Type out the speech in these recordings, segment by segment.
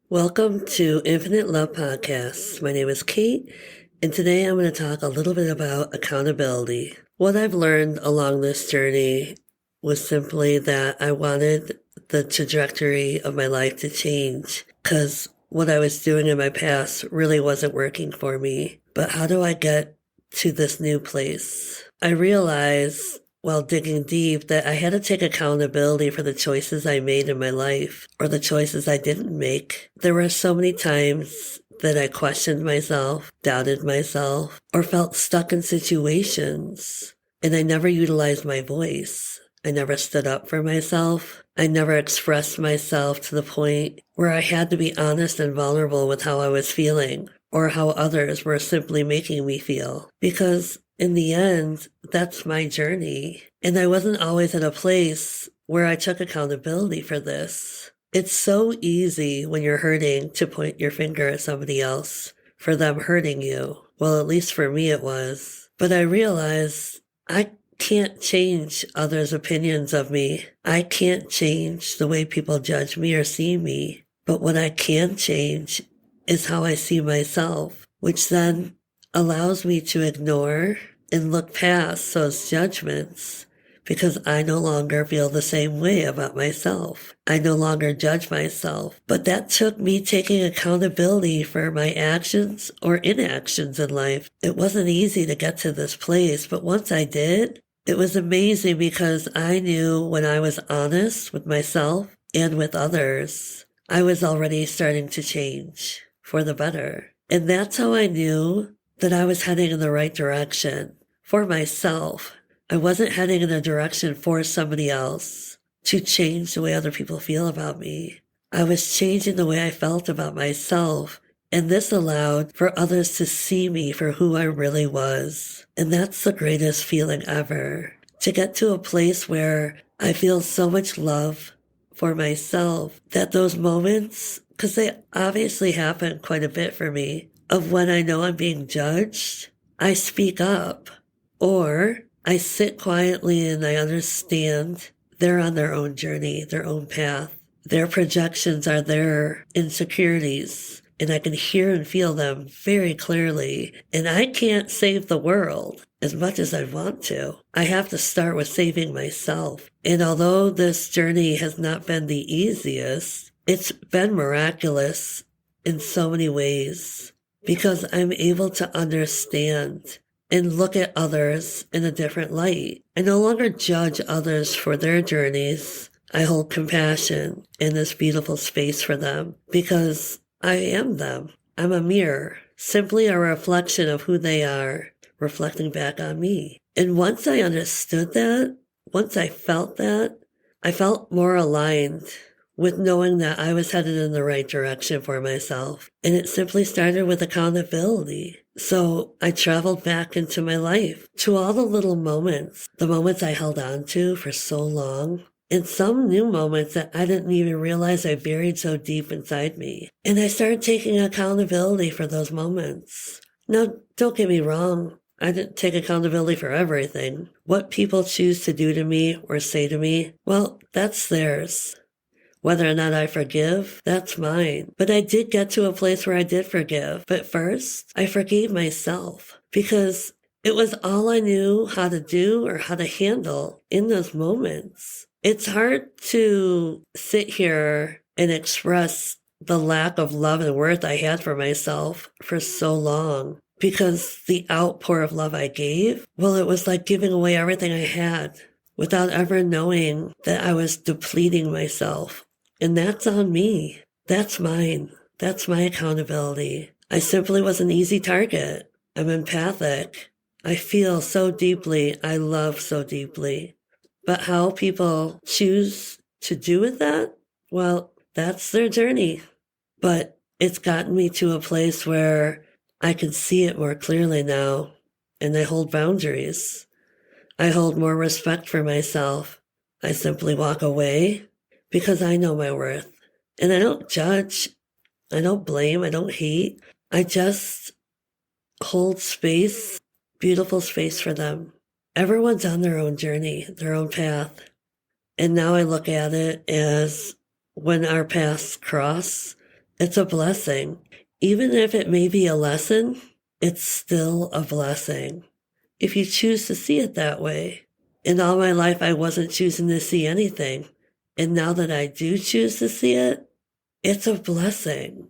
Welcome to Infinite Love Podcast. My name is Kate, and today I'm going to talk a little bit about accountability. What I've learned along this journey was simply that I wanted the trajectory of my life to change because what I was doing in my past really wasn't working for me. But how do I get to this new place? I realized while digging deep that I had to take accountability for the choices I made in my life or the choices I didn't make. There were so many times that I questioned myself, doubted myself, or felt stuck in situations, and I never utilized my voice. I never stood up for myself. I never expressed myself to the point where I had to be honest and vulnerable with how I was feeling or how others were simply making me feel. Because in the end, that's my journey. And I wasn't always at a place where I took accountability for this. It's so easy when you're hurting to point your finger at somebody else for them hurting you. Well, at least for me it was. But I realized I can't change others' opinions of me. I can't change the way people judge me or see me. But what I can change is how I see myself, which then allows me to ignore and look past those judgments because I no longer feel the same way about myself. I no longer judge myself. But that took me taking accountability for my actions or inactions in life. It wasn't easy to get to this place, but once I did, it was amazing because I knew when I was honest with myself and with others, I was already starting to change for the better. And that's how I knew that I was heading in the right direction for myself. I wasn't heading in a direction for somebody else to change the way other people feel about me. I was changing the way I felt about myself, and this allowed for others to see me for who I really was. And that's the greatest feeling ever, to get to a place where I feel so much love for myself that those moments, because they obviously happen quite a bit for me, of when I know I'm being judged, I speak up, or I sit quietly and I understand they're on their own journey, their own path. Their projections are their insecurities, and I can hear and feel them very clearly. And I can't save the world as much as I want to. I have to start with saving myself. And although this journey has not been the easiest, it's been miraculous in so many ways because I'm able to understand and look at others in a different light. I no longer judge others for their journeys. I hold compassion in this beautiful space for them because I am them. I'm a mirror, simply a reflection of who they are, reflecting back on me. And once I understood that, once I felt that, I felt more aligned with knowing that I was headed in the right direction for myself. And it simply started with accountability. So I traveled back into my life to all the little moments, the moments I held on to for so long, and some new moments that I didn't even realize I buried so deep inside me. And I started taking accountability for those moments. Now, don't get me wrong. I didn't take accountability for everything. What people choose to do to me or say to me, well, that's theirs. Whether or not I forgive, that's mine. But I did get to a place where I did forgive. But first, I forgave myself because it was all I knew how to do or how to handle in those moments. It's hard to sit here and express the lack of love and worth I had for myself for so long because the outpour of love I gave, well, it was like giving away everything I had without ever knowing that I was depleting myself. And that's on me. That's mine. That's my accountability. I simply was an easy target. I'm empathic. I feel so deeply. I love so deeply. But how people choose to do with that, well, that's their journey. But it's gotten me to a place where I can see it more clearly now. And I hold boundaries. I hold more respect for myself. I simply walk away because I know my worth. And I don't judge. I don't blame. I don't hate. I just hold space, beautiful space for them. Everyone's on their own journey, their own path. And now I look at it as when our paths cross, It's a blessing. Even if it may be a lesson, it's still a blessing. If you choose to see it that way. In all my life, I wasn't choosing to see anything. And now that I do choose to see it, it's a blessing.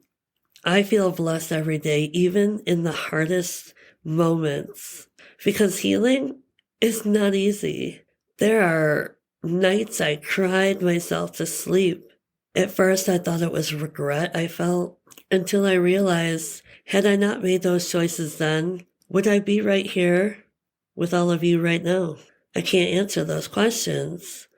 I feel blessed every day, even in the hardest moments, because healing is not easy. There are nights I cried myself to sleep. At first, I thought it was regret I felt until I realized, had I not made those choices then, would I be right here with all of you right now? I can't answer those questions,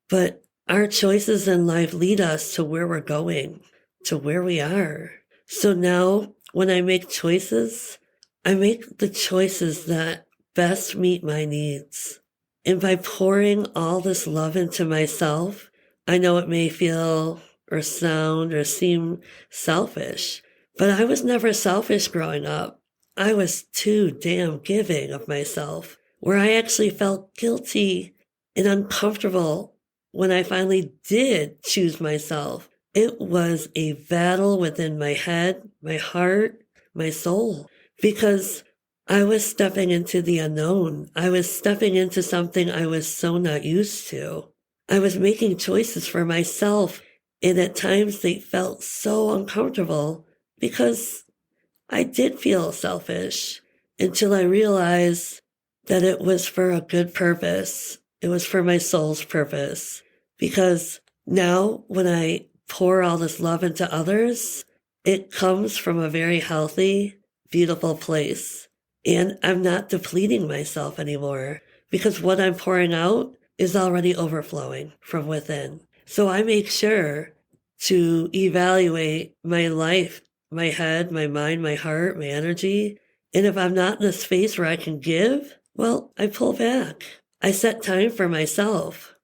but our choices in life lead us to where we're going, to where we are. So now when I make choices, I make the choices that best meet my needs. And by pouring all this love into myself, I know it may feel or sound or seem selfish, but I was never selfish growing up. I was too damn giving of myself, where I actually felt guilty and uncomfortable when I finally did choose myself. It was a battle within my head, my heart, my soul, because I was stepping into the unknown. I was stepping into something I was so not used to. I was making choices for myself, and at times they felt so uncomfortable because I did feel selfish until I realized that it was for a good purpose. It was for my soul's purpose. Because now when I pour all this love into others, it comes from a very healthy, beautiful place. And I'm not depleting myself anymore because what I'm pouring out is already overflowing from within. So I make sure to evaluate my life, my head, my mind, my heart, my energy. And if I'm not in a space where I can give, well, I pull back. I set time for myself.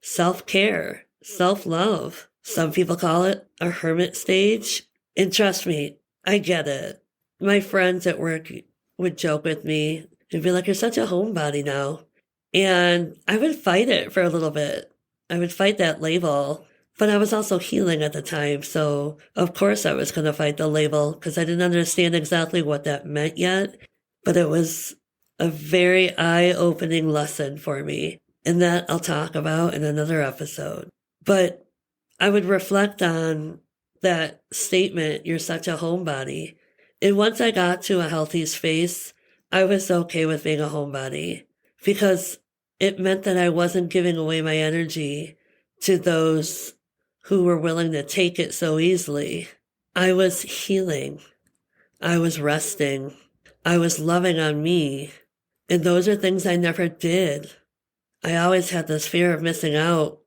Self-care, self-love. Some people call it a hermit stage. And trust me, I get it. My friends at work would joke with me and be like, you're such a homebody now. And I would fight it for a little bit. I would fight that label, but I was also healing at the time. So of course I was going to fight the label because I didn't understand exactly what that meant yet. But it was a very eye-opening lesson for me. And that I'll talk about in another episode. But I would reflect on that statement, you're such a homebody. And once I got to a healthy space, I was okay with being a homebody because it meant that I wasn't giving away my energy to those who were willing to take it so easily. I was healing. I was resting. I was loving on me. And those are things I never did. I always had this fear of missing out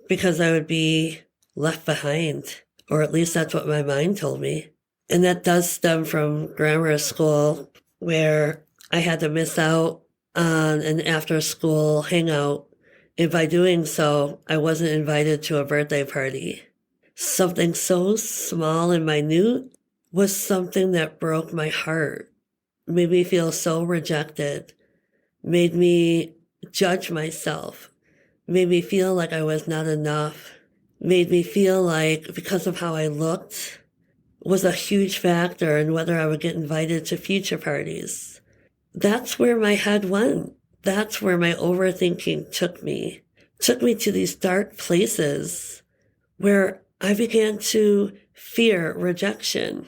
because I would be left behind, or at least that's what my mind told me. And that does stem from grammar school, where I had to miss out on an after-school hangout. And by doing so, I wasn't invited to a birthday party. Something so small and minute was something that broke my heart, made me feel so rejected, made me judge myself, made me feel like I was not enough, made me feel like because of how I looked was a huge factor in whether I would get invited to future parties. That's where my head went. That's where my overthinking took me to these dark places where I began to fear rejection.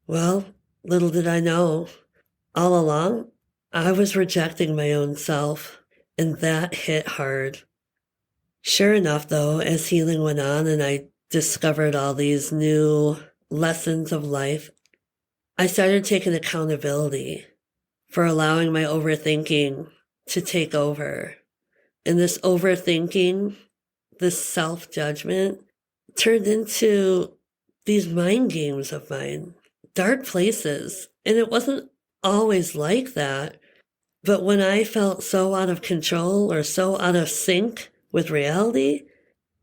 Well, little did I know, all along, I was rejecting my own self. And that hit hard. Sure enough, though, as healing went on and I discovered all these new lessons of life, I started taking accountability for allowing my overthinking to take over. And this overthinking, this self-judgment, turned into these mind games of mine, dark places. And it wasn't always like that. But when I felt so out of control or so out of sync with reality,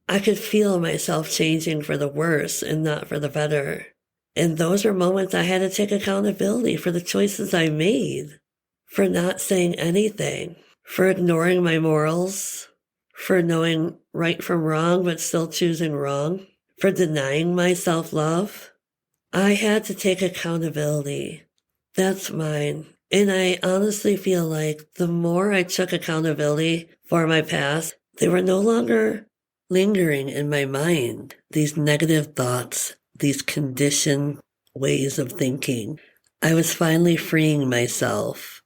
I could feel myself changing for the worse and not for the better. And those are moments I had to take accountability for the choices I made, for not saying anything, for ignoring my morals, for knowing right from wrong but still choosing wrong, for denying my self-love. I had to take accountability. That's mine. And I honestly feel like the more I took accountability for my past, they were no longer lingering in my mind. These negative thoughts, these conditioned ways of thinking. I was finally freeing myself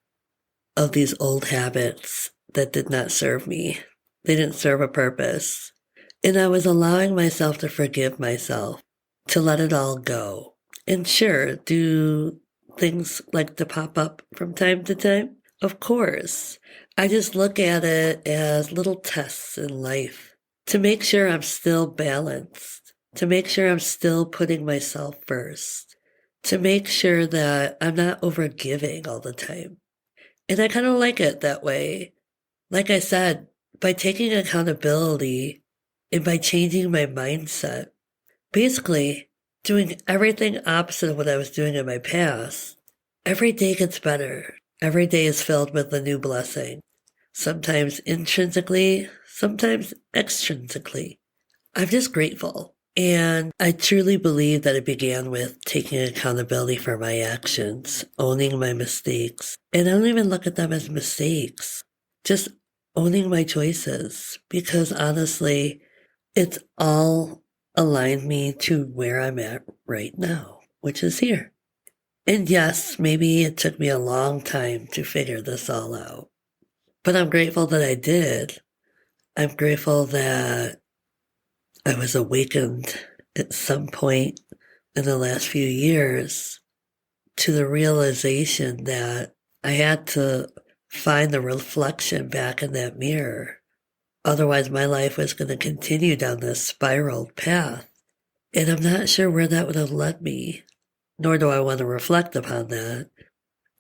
of these old habits that did not serve me. They didn't serve a purpose. And I was allowing myself to forgive myself, to let it all go. And sure, do things like to pop up from time to time? Of course. I just look at it as little tests in life to make sure I'm still balanced, to make sure I'm still putting myself first, to make sure that I'm not overgiving all the time. And I kind of like it that way. Like I said, by taking accountability and by changing my mindset, basically doing everything opposite of what I was doing in my past, every day gets better. Every day is filled with a new blessing, sometimes intrinsically, sometimes extrinsically. I'm just grateful. And I truly believe that it began with taking accountability for my actions, owning my mistakes. And I don't even look at them as mistakes, just owning my choices. Because honestly, it's all aligned me to where I'm at right now, which is here. And yes, maybe it took me a long time to figure this all out, but I'm grateful that I did. I'm grateful that I was awakened at some point in the last few years to the realization that I had to find the reflection back in that mirror. Otherwise, my life was going to continue down this spiraled path. And I'm not sure where that would have led me, nor do I want to reflect upon that.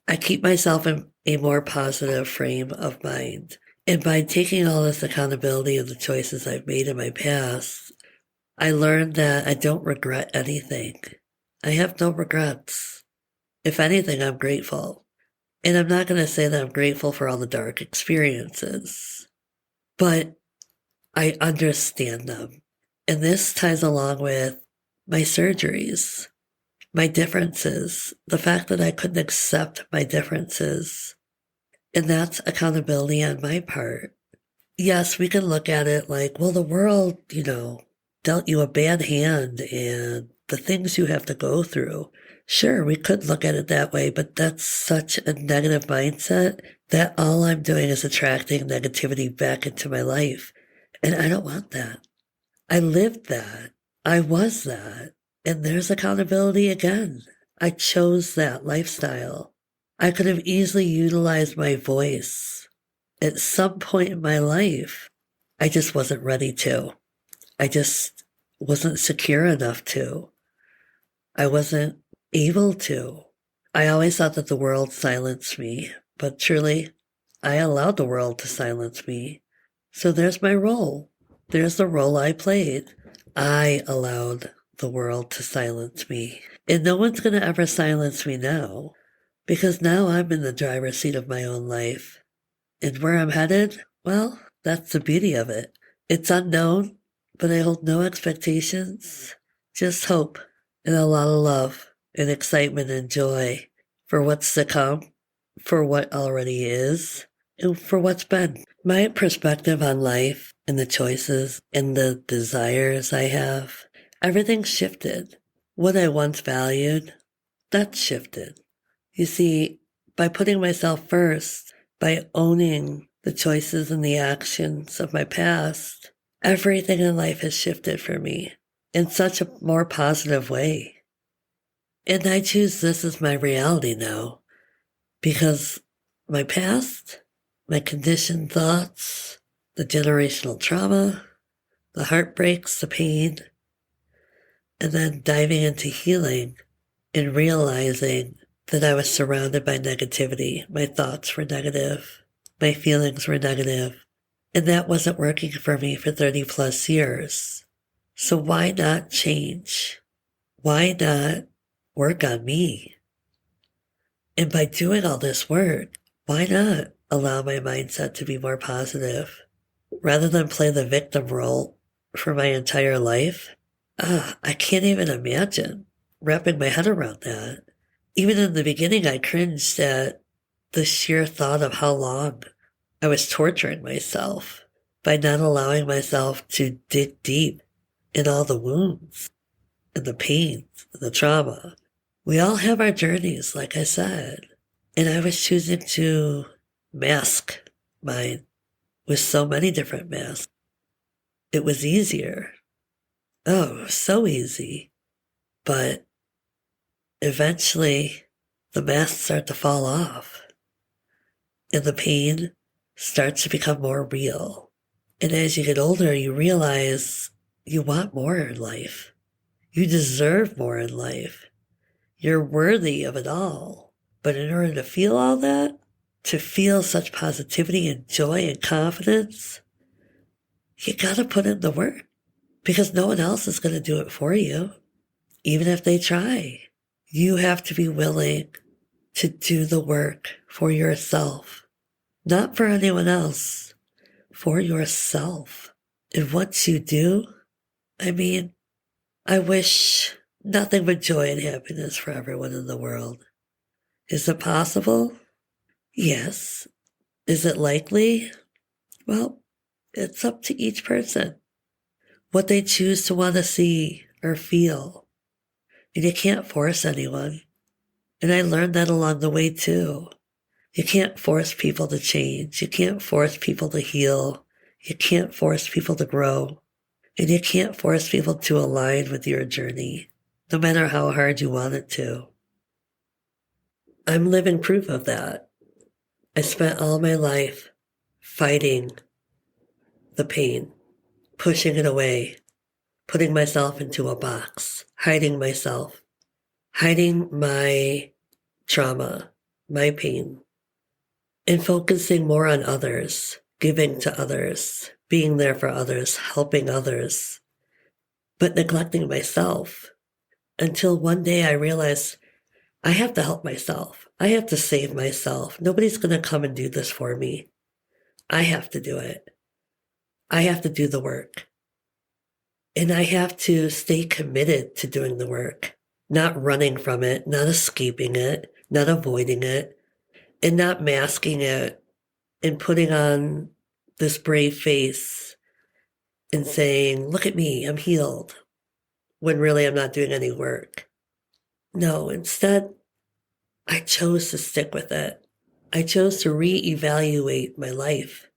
I keep myself in a more positive frame of mind. And by taking all this accountability of the choices I've made in my past, I learned that I don't regret anything. I have no regrets. If anything, I'm grateful. And I'm not going to say that I'm grateful for all the dark experiences, but I understand them. And this ties along with my surgeries, my differences, the fact that I couldn't accept my differences. And that's accountability on my part. Yes, we can look at it like, well, the world, dealt you a bad hand and the things you have to go through. Sure, we could look at it that way, but that's such a negative mindset that all I'm doing is attracting negativity back into my life. And I don't want that. I lived that. I was that. And there's accountability again. I chose that lifestyle. I could have easily utilized my voice at some point in my life. I just wasn't ready to. I just wasn't secure enough to. I wasn't able to. I always thought that the world silenced me, but truly, I allowed the world to silence me. So there's my role. There's the role I played. I allowed the world to silence me. And no one's going to ever silence me now, because now I'm in the driver's seat of my own life. And where I'm headed, well, that's the beauty of it. It's unknown, but I hold no expectations, just hope and a lot of love and excitement and joy for what's to come, for what already is, and for what's been. My perspective on life and the choices and the desires I have, everything's shifted. What I once valued, that's shifted. You see, by putting myself first, by owning the choices and the actions of my past, everything in life has shifted for me in such a more positive way. And I choose this as my reality now because my past, my conditioned thoughts, the generational trauma, the heartbreaks, the pain, and then diving into healing and realizing that I was surrounded by negativity. My thoughts were negative. My feelings were negative. And that wasn't working for me for 30 plus years. So why not change? Why not work on me? And by doing all this work, why not allow my mindset to be more positive? Rather than play the victim role for my entire life, I can't even imagine wrapping my head around that. Even in the beginning, I cringed at the sheer thought of how long I was torturing myself by not allowing myself to dig deep in all the wounds and the pains and the trauma. We all have our journeys, like I said, and I was choosing to mask mine with so many different masks. It was easier. Oh, so easy. But eventually, the masks start to fall off, and the pain starts to become more real. And as you get older, you realize you want more in life. You deserve more in life. You're worthy of it all. But in order to feel all that, to feel such positivity and joy and confidence, you gotta put in the work, because no one else is gonna do it for you, even if they try. You have to be willing to do the work for yourself, not for anyone else, for yourself. And once you do, I wish nothing but joy and happiness for everyone in the world. Is it possible? Yes. Is it likely? Well, it's up to each person, what they choose to want to see or feel. And you can't force anyone. And I learned that along the way too. You can't force people to change. You can't force people to heal. You can't force people to grow. And you can't force people to align with your journey, no matter how hard you want it to. I'm living proof of that. I spent all my life fighting the pain, pushing it away, putting myself into a box, hiding myself, hiding my trauma, my pain, and focusing more on others, giving to others, being there for others, helping others, but neglecting myself until one day I realized I have to help myself. I have to save myself. Nobody's going to come and do this for me. I have to do it. I have to do the work. And I have to stay committed to doing the work, not running from it, not escaping it, not avoiding it, and not masking it and putting on this brave face and saying, look at me, I'm healed, when really I'm not doing any work. No, instead, I chose to stick with it. I chose to reevaluate my life.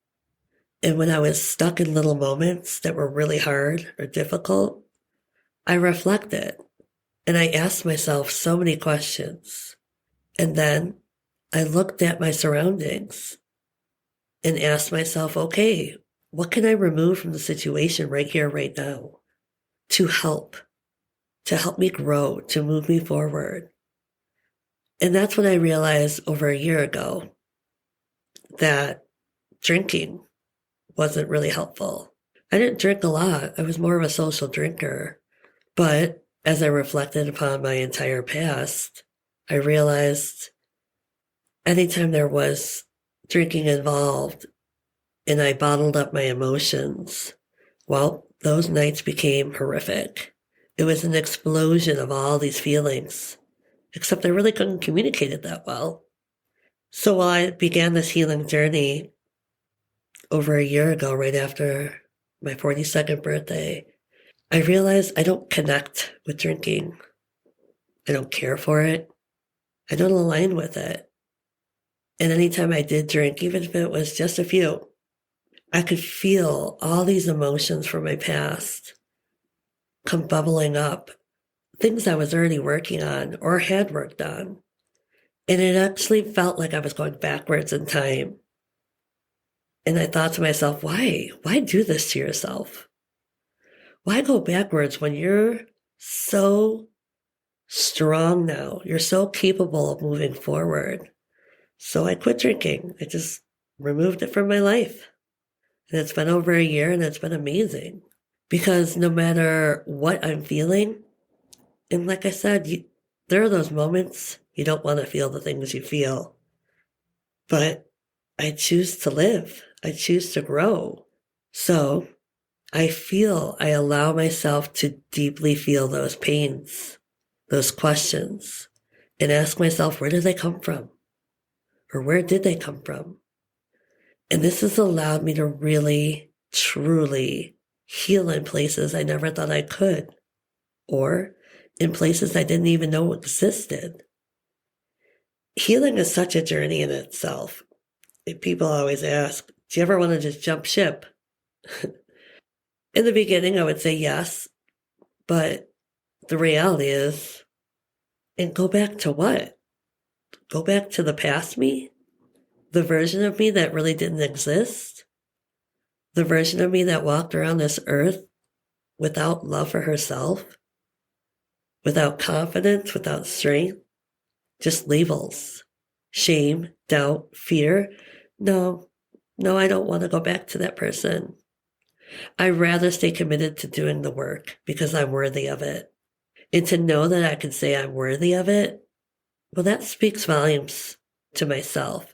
And when I was stuck in little moments that were really hard or difficult, I reflected and I asked myself so many questions. And then I looked at my surroundings and asked myself, okay, what can I remove from the situation right here, right now to help me grow, to move me forward? And that's when I realized over a year ago that drinking wasn't really helpful. I didn't drink a lot. I was more of a social drinker. But as I reflected upon my entire past, I realized anytime there was drinking involved and I bottled up my emotions, well, those nights became horrific. It was an explosion of all these feelings, except I really couldn't communicate it that well. So while I began this healing journey over a year ago, right after my 42nd birthday, I realized I don't connect with drinking. I don't care for it. I don't align with it. And anytime I did drink, even if it was just a few, I could feel all these emotions from my past come bubbling up, things I was already working on or had worked on. And it actually felt like I was going backwards in time. And I thought to myself, why? Why do this to yourself? Why go backwards when you're so strong now? You're so capable of moving forward. So I quit drinking. I just removed it from my life. And it's been over a year and it's been amazing. Because no matter what I'm feeling, and like I said, there are those moments you don't want to feel the things you feel. But I choose to live. I choose to grow. So I allow myself to deeply feel those pains. those questions and ask myself, where did they come from? Or where did they come from? And this has allowed me to really, truly heal in places I never thought I could, or in places I didn't even know existed. Healing is such a journey in itself. People always ask, do you ever want to just jump ship? In the beginning, I would say yes, but the reality is, and go back to what? Go back to the past me? The version of me that really didn't exist? The version of me that walked around this earth without love for herself? Without confidence, without strength? Just labels. Shame, doubt, fear. No, I don't want to go back to that person. I'd rather stay committed to doing the work because I'm worthy of it. And to know that I can say I'm worthy of it, well, that speaks volumes to myself.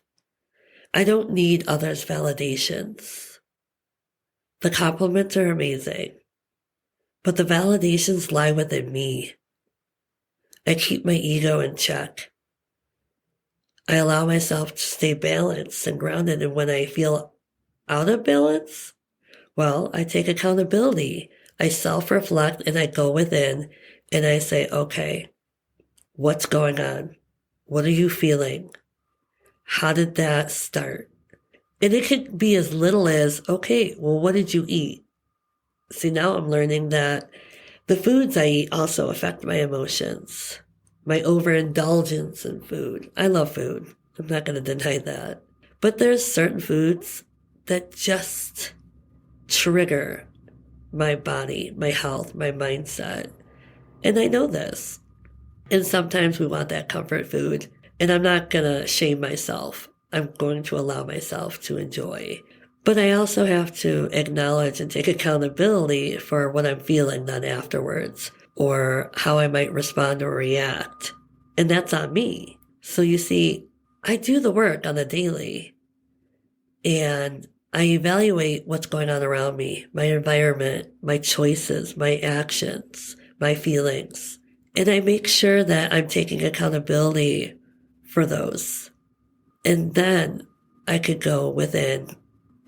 I don't need others' validations. The compliments are amazing, but the validations lie within me. I keep my ego in check. I allow myself to stay balanced and grounded, and when I feel out of balance, well, I take accountability. I self-reflect and I go within and I say, okay, what's going on? What are you feeling? How did that start? And it could be as little as, okay, well, what did you eat? See, now I'm learning that the foods I eat also affect my emotions, my overindulgence in food. I love food. I'm not going to deny that. But there's certain foods that just trigger my body, my health, my mindset. And I know this. And sometimes we want that comfort food. And I'm not going to shame myself. I'm going to allow myself to enjoy. But I also have to acknowledge and take accountability for what I'm feeling then afterwards, or how I might respond or react. And that's on me. So you see, I do the work on the daily. And I evaluate what's going on around me, my environment, my choices, my actions, my feelings. And I make sure that I'm taking accountability for those. And then I could go within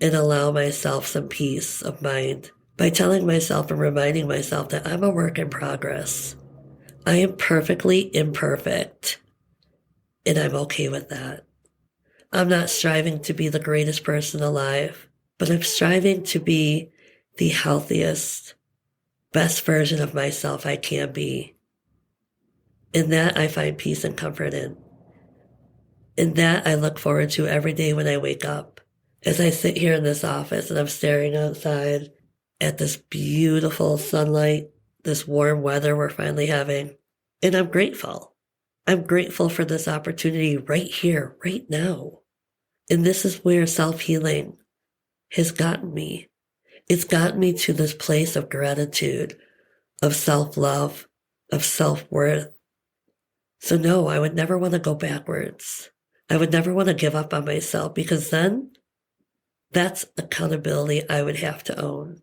and allow myself some peace of mind by telling myself and reminding myself that I'm a work in progress. I am perfectly imperfect, and I'm okay with that. I'm not striving to be the greatest person alive, but I'm striving to be the healthiest, best version of myself I can be. In that, I find peace and comfort in. In that, I look forward to every day when I wake up. As I sit here in this office and I'm staring outside at this beautiful sunlight, this warm weather we're finally having, and I'm grateful. I'm grateful for this opportunity right here, right now. And this is where self-healing has gotten me. It's gotten me to this place of gratitude, of self-love, of self-worth. So no, I would never want to go backwards. I would never want to give up on myself, because then that's accountability I would have to own.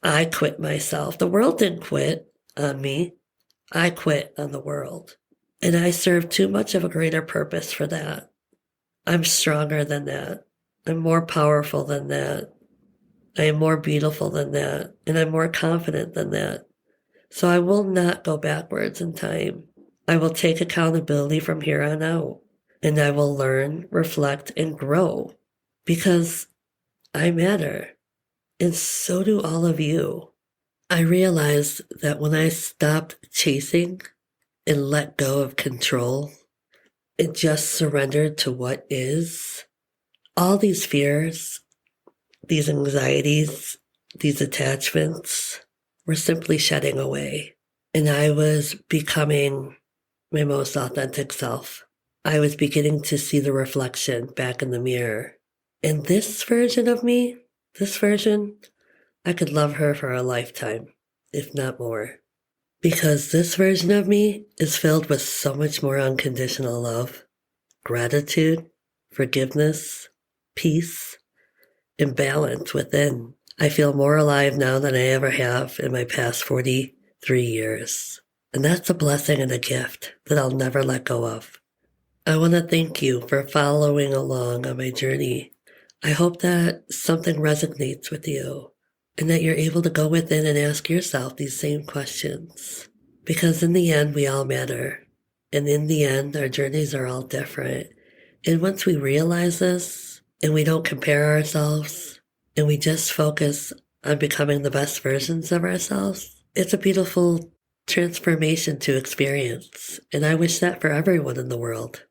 I quit myself. The world didn't quit on me. I quit on the world. And I serve too much of a greater purpose for that. I'm stronger than that. I'm more powerful than that. I am more beautiful than that. And I'm more confident than that. So I will not go backwards in time. I will take accountability from here on out. And I will learn, reflect, and grow, because I matter. And so do all of you. I realized that when I stopped chasing and let go of control and just surrendered to what is, all these fears, these anxieties, these attachments were simply shedding away. And I was becoming my most authentic self. I was beginning to see the reflection back in the mirror. And this version of me, I could love her for a lifetime, if not more. Because this version of me is filled with so much more unconditional love, gratitude, forgiveness, peace, and balance within. I feel more alive now than I ever have in my past 43 years. And that's a blessing and a gift that I'll never let go of. I want to thank you for following along on my journey. I hope that something resonates with you and that you're able to go within and ask yourself these same questions. Because in the end, we all matter. And in the end, our journeys are all different. And once we realize this and we don't compare ourselves and we just focus on becoming the best versions of ourselves, it's a beautiful transformation to experience. And I wish that for everyone in the world.